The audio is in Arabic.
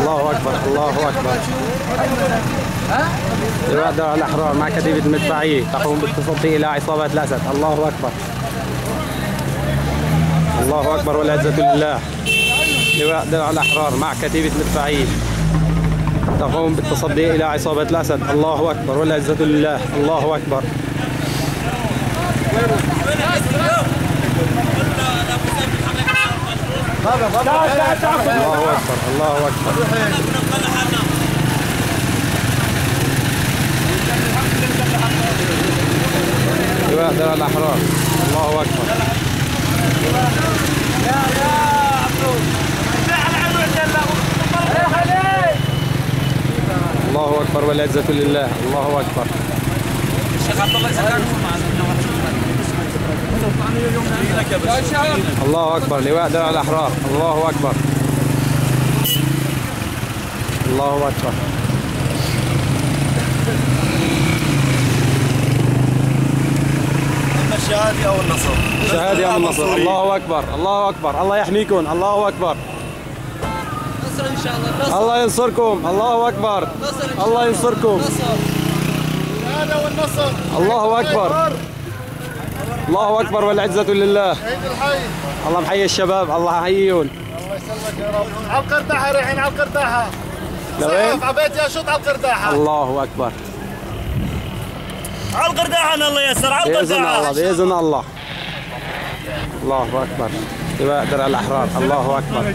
الله أكبر الله أكبر. لواء درع الأحرار مع كتيبة المدفعية تقوم بالتصدي إلى عصابة الأسد. الله أكبر الله أكبر والعزة لله. لواء درع الأحرار مع كتيبة المدفعية تقوم بالتصدي إلى عصابة الأسد. الله أكبر والعزة لله. الله أكبر الله أكبر الله أكبر. لواء درع الأحرار. الله أكبر الله أكبر والعزة لله. الله أكبر الله أكبر. لواء درع الأحرار. الله أكبر الله أكبر. الشهادة أو النصر. شهادة أو النصر. الله أكبر الله أكبر. الله يحميكم. الله أكبر. نصر إن شاء الله. الله ينصركم. الله أكبر. الله ينصركم. الشهادة والنصر. الله أكبر الله أكبر والعزة لله. عيد الحي. الله محيي الشباب. الله يحييهم. الله يسلمك يا رب. على القرداحة رايحين على القرداحة. لوين؟ على بيت ياشوط على القرداحة. الله أكبر. على القرداحة الله ييسر. على بإذن القرداحة. الله بإذن الله. الله أكبر. لواء درع الأحرار. الله أكبر.